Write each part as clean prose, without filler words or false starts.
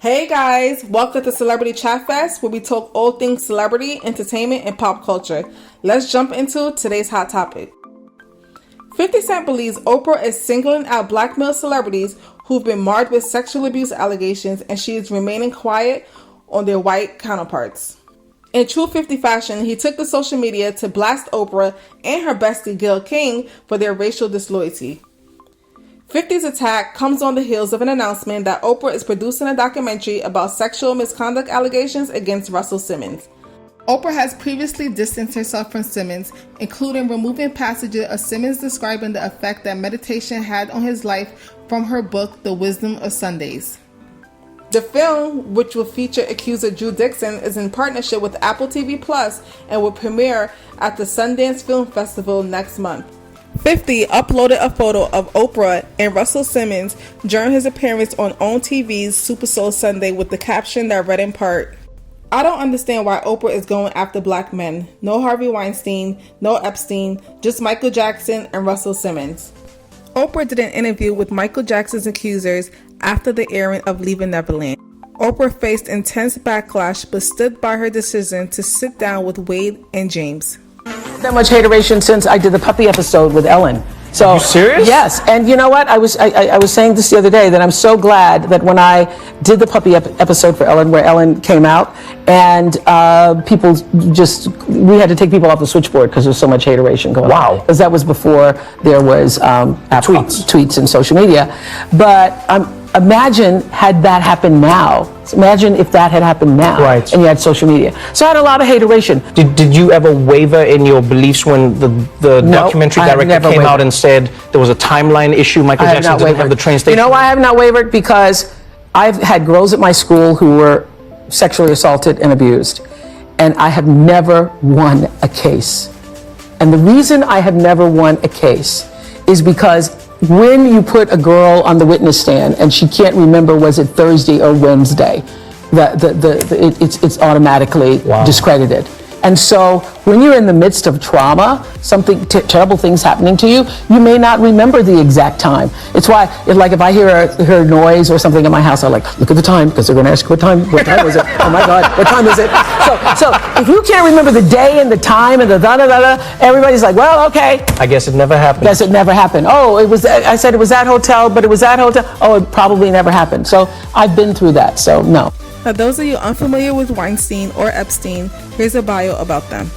Hey guys, welcome to Celebrity Chat Fest, where we talk all things celebrity, entertainment, and pop culture. Let's jump into today's hot topic. 50 Cent believes Oprah is singling out black male celebrities who've been marred with sexual abuse allegations, and she is remaining quiet on their white counterparts. In true 50 fashion, he took to social media to blast Oprah and her bestie Gayle King for their racial disloyalty. 50's attack comes on the heels of an announcement that Oprah is producing a documentary about sexual misconduct allegations against Russell Simmons. Oprah has previously distanced herself from Simmons, including removing passages of Simmons describing the effect that meditation had on his life from her book, The Wisdom of Sundays. The film, which will feature accuser Drew Dixon, is in partnership with Apple TV Plus and will premiere at the Sundance Film Festival next month. 50 uploaded a photo of Oprah and Russell Simmons during his appearance on OWN TV's Super Soul Sunday with the caption that read in part, "I don't understand why Oprah is going after black men. No Harvey Weinstein, no Epstein, just Michael Jackson and Russell Simmons." Oprah did an interview with Michael Jackson's accusers after the airing of Leaving Neverland. Oprah faced intense backlash but stood by her decision to sit down with Wade and James. That much hateration since I did the puppy episode with Ellen. So, are you serious? Yes, and you know what? I was saying this the other day that I'm so glad that when I did the puppy episode for Ellen, where Ellen came out, and we had to take people off the switchboard because there's so much hateration going on. Wow. Because that was before there was tweets and social media. But imagine had that happened now. So imagine if that had happened now, right, and you had social media. So I had a lot of hateration. Did you ever waver in your beliefs when the documentary director came out and said there was a timeline issue? Michael Jackson didn't have the train station. You know why I have not wavered? Because I've had girls at my school who were sexually assaulted and abused, and I have never won a case. And the reason I have never won a case is because when you put a girl on the witness stand and she can't remember was it Thursday or Wednesday, it's automatically discredited. And so when you're in the midst of trauma, something terrible things happening to you, you may not remember the exact time. It's why, if I hear a noise or something in my house, I look at the time because they're going to ask what time is it? Oh my God, what time is it? So if you can't remember the day and the time and the da-da-da-da, everybody's like, well, okay. I guess it never happened. Guess it never happened. Oh, I said it was that hotel, but it was that hotel. Oh, it probably never happened. So I've been through that, so no. For those of you unfamiliar with Weinstein or Epstein, here's a bio about them.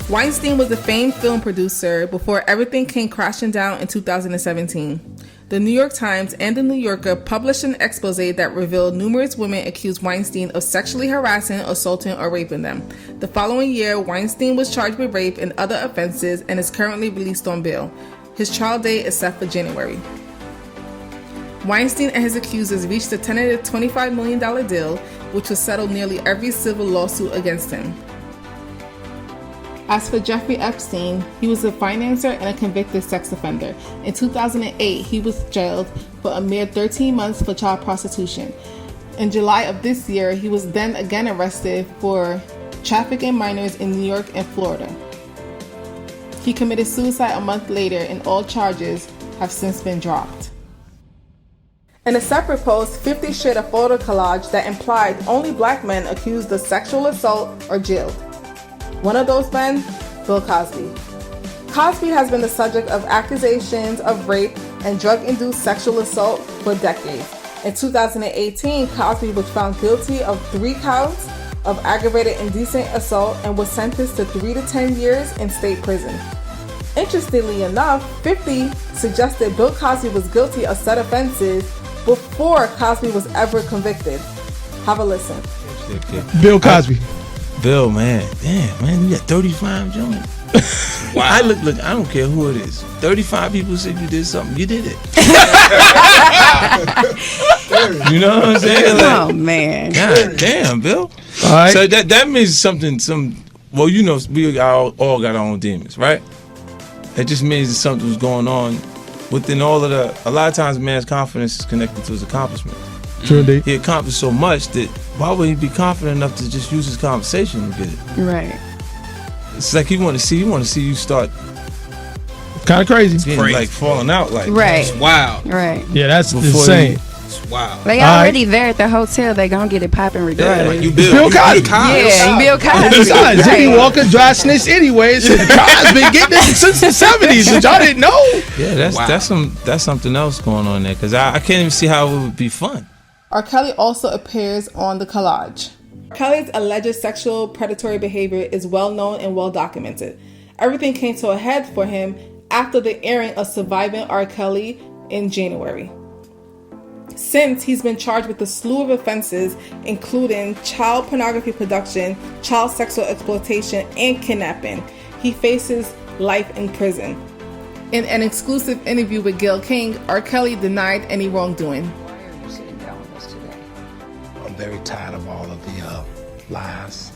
Weinstein was a famed film producer before everything came crashing down in 2017. The New York Times and The New Yorker published an expose that revealed numerous women accused Weinstein of sexually harassing, assaulting, or raping them. The following year, Weinstein was charged with rape and other offenses and is currently released on bail. His trial date is set for January. Weinstein and his accusers reached a tentative $25 million deal, which will settle nearly every civil lawsuit against him. As for Jeffrey Epstein, he was a financier and a convicted sex offender. In 2008, he was jailed for a mere 13 months for child prostitution. In July of this year, he was then again arrested for trafficking minors in New York and Florida. He committed suicide a month later, and all charges have since been dropped. In a separate post, 50 shared a photo collage that implied only black men accused of sexual assault or jailed. One of those men, Bill Cosby. Cosby has been the subject of accusations of rape and drug-induced sexual assault for decades. In 2018, Cosby was found guilty of 3 counts of aggravated indecent assault and was sentenced to 3 to 10 years in state prison. Interestingly enough, 50 suggested Bill Cosby was guilty of said offenses before Cosby was ever convicted. Have a listen. Bill Cosby. Bill, man. Damn, man, you got 35 joints. Wow. I don't care who it is. 35 people said you did something. You did it. You know what I'm saying? Oh, man. God damn, Bill. All right. So that means something, well, you know, we all got our own demons, right? It just means that something was going on within all of a lot of times a man's confidence is connected to his accomplishments. True indeed. He accomplished so much that why would he be confident enough to just use his conversation to get it? Right. It's like he want to see you start Kind of crazy. getting like falling out like Right. wow. Right. Yeah, that's Before insane. Wow. They All already there at the hotel. They gonna get it popping regardless. You Bill Cosby. Yeah, Bill Cosby. Besides, Jimmy Right. Walker dry snitched anyway. So the trial's been getting it since the 70s. Did y'all didn't know? Yeah, that's something else going on there, because I can't even see how it would be fun. R. Kelly also appears on the collage. Kelly's alleged sexual predatory behavior is well known and well documented. Everything came to a head for him after the airing of Surviving R. Kelly in January. Since, he's been charged with a slew of offenses, including child pornography production, child sexual exploitation, and kidnapping. He faces life in prison. In an exclusive interview with Gayle King, R. Kelly denied any wrongdoing. Why are you sitting down with us today? I'm very tired of all of the lies.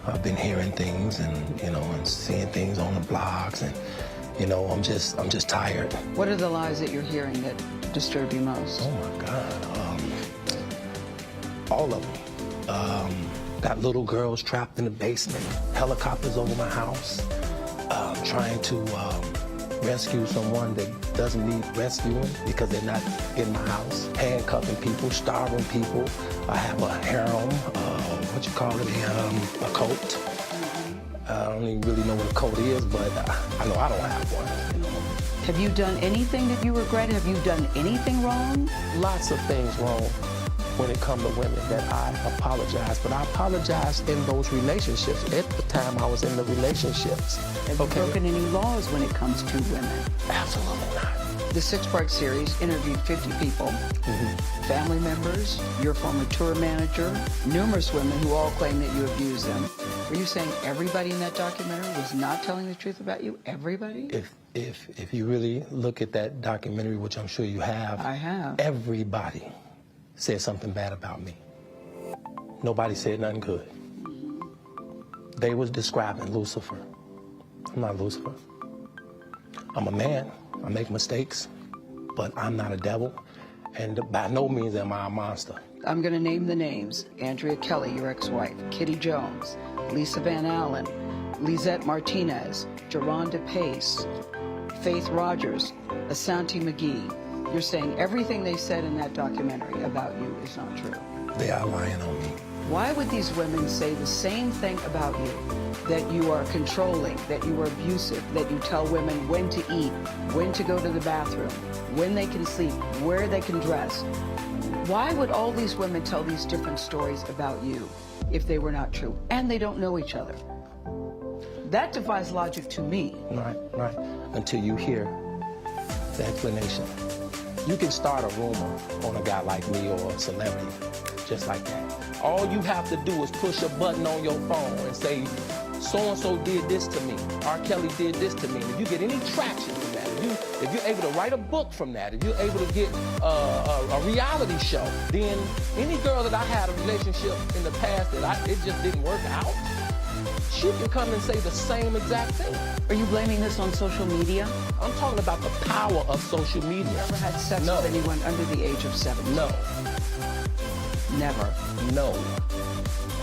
I've been hearing things and seeing things on the blogs, and I'm just tired. What are the lies that you're hearing that disturb you most? Oh my God, all of them. Got little girls trapped in the basement, helicopters over my house, trying to rescue someone that doesn't need rescuing because they're not in my house, handcuffing people, starving people. I have a harem, a cult. I don't even really know what a cult is, but I know I don't have one. Have you done anything that you regret? Have you done anything wrong? Lots of things wrong when it comes to women that I apologize, but I apologize in those relationships. At the time I was in the relationships. Have you broken any laws when it comes to women? Absolutely not. The 6-part series interviewed 50 people, family members, your former tour manager, numerous women who all claim that you abused them. Were you saying everybody in that documentary was not telling the truth about you? Everybody? If you really look at that documentary, which I'm sure you have, I have. Everybody said something bad about me. Nobody said nothing good. They was describing Lucifer. I'm not Lucifer. I'm a man. I make mistakes, but I'm not a devil, and by no means am I a monster. I'm going to name the names. Andrea Kelly, your ex-wife, Kitty Jones, Lisa Van Allen, Lisette Martinez, Geronda Pace, Faith Rogers, Asante McGee. You're saying everything they said in that documentary about you is not true. They are lying on me. Why would these women say the same thing about you? That you are controlling, that you are abusive, that you tell women when to eat, when to go to the bathroom, when they can sleep, where they can dress. Why would all these women tell these different stories about you if they were not true? And they don't know each other. That defies logic to me. Right. Until you hear the explanation. You can start a rumor on a guy like me or a celebrity, just like that. All you have to do is push a button on your phone and say, so-and-so did this to me. R. Kelly did this to me. And if you get any traction from that, if you're able to write a book from that, if you're able to get a reality show, then any girl that I had a relationship in the past that it just didn't work out, she can come and say the same exact thing. Are you blaming this on social media? I'm talking about the power of social media. You ever had sex with anyone under the age of 70? No. Never? No.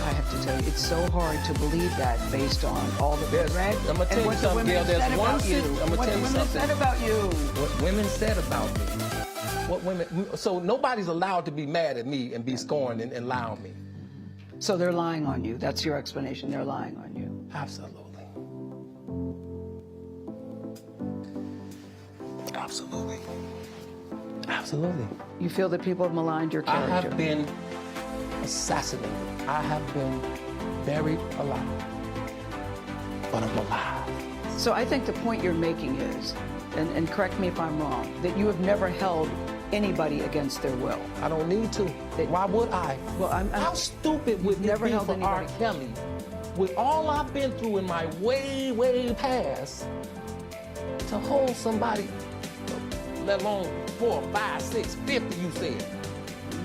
I have to tell you, it's so hard to believe that based on all the thread I'm going to tell you something, Gail. There's one thing. I'm going to tell you something. What women said about you. What women said about me. What women. So nobody's allowed to be mad at me and be scorned and lie on me. So they're lying on you. That's your explanation. They're lying on you. Absolutely. Absolutely. Absolutely. You feel that people have maligned your character? I have been assassinated. I have been buried alive. But I'm alive. So I think the point you're making is, and correct me if I'm wrong, that you have never held anybody against their will. I don't need to. Why would I? Well, How stupid would never it be held for anybody. R. Kelly, with all I've been through in my way, way past, to hold somebody, let alone 4, 5, 6, 50, you said.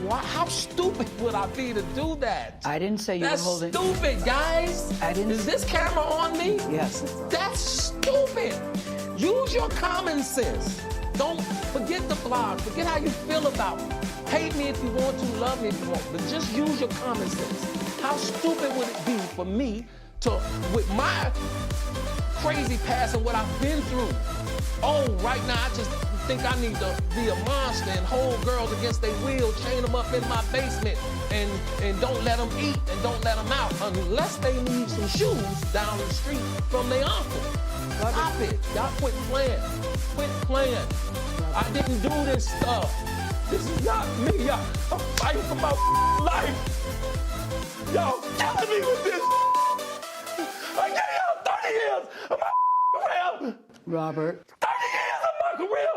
Why? How stupid would I be to do that? I didn't say you That's were holding. stupid, guys. I didn't. Is this camera on me? Yes. That's stupid. Use your common sense. Don't forget the blog. Forget how you feel about me. Hate me if you want to, love me if you want, but just use your common sense. How stupid would it be for me with my crazy past and what I've been through. Oh, right now I just think I need to be a monster and hold girls against their will, chain them up in my basement, and don't let them eat and don't let them out unless they need some shoes down the street from their uncle. Stop it. Y'all quit playing. Quit playing. I didn't do this stuff. This is not me. I'm fighting for my life. Y'all killing me with this. I gave y'all 30 years of my career. Robert. 30 years of my career.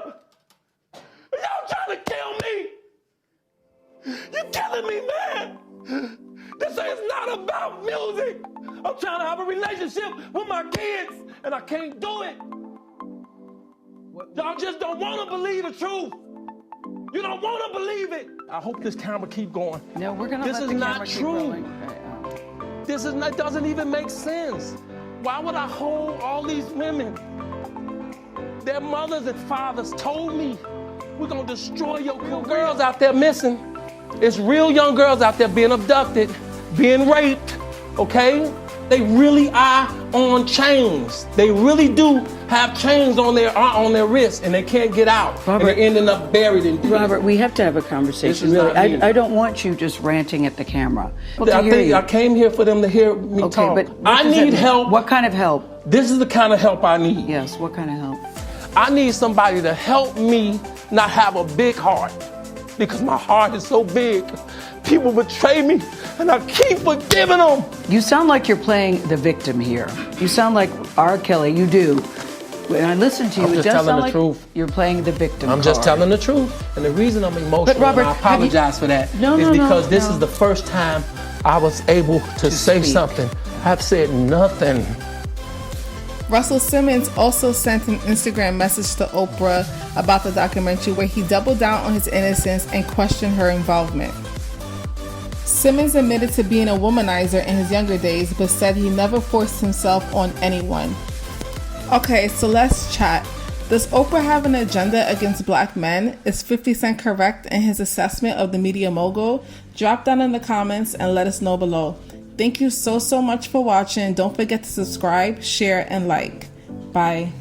Y'all trying to kill me. You're killing me, man. This is not about music. I'm trying to have a relationship with my kids, and I can't do it. Y'all just don't want to believe the truth. You don't want to believe it. I hope this camera keep going. No, we're going to let the camera keep rolling. This is not, doesn't even make sense. Why would I hold all these women? Their mothers and fathers told me, we're going to destroy your girls out there missing. It's real young girls out there being abducted, being raped, okay? They really are on chains. They really do have chains on their wrists, and they can't get out. Robert, and they're ending up buried in deep. Robert, we have to have a conversation. Really, I don't want you just ranting at the camera. I came here for them to hear me talk. But I need help. What kind of help? This is the kind of help I need. Yes, what kind of help? I need somebody to help me not have a big heart, because my heart is so big. People betray me, and I keep forgiving them. You sound like you're playing the victim here. You sound like R. Kelly. You do. When I listen to you, it does sound like you're playing the victim. I'm just telling the truth. And the reason I'm emotional, but Robert, and I apologize for that, is because this is the first time I was able to say something. I've said nothing. Russell Simmons also sent an Instagram message to Oprah about the documentary where he doubled down on his innocence and questioned her involvement. Simmons admitted to being a womanizer in his younger days, but said he never forced himself on anyone. Okay, so let's chat. Does Oprah have an agenda against black men? Is 50 Cent correct in his assessment of the media mogul? Drop down in the comments and let us know below. Thank you so much for watching. Don't forget to subscribe, share, and like. Bye.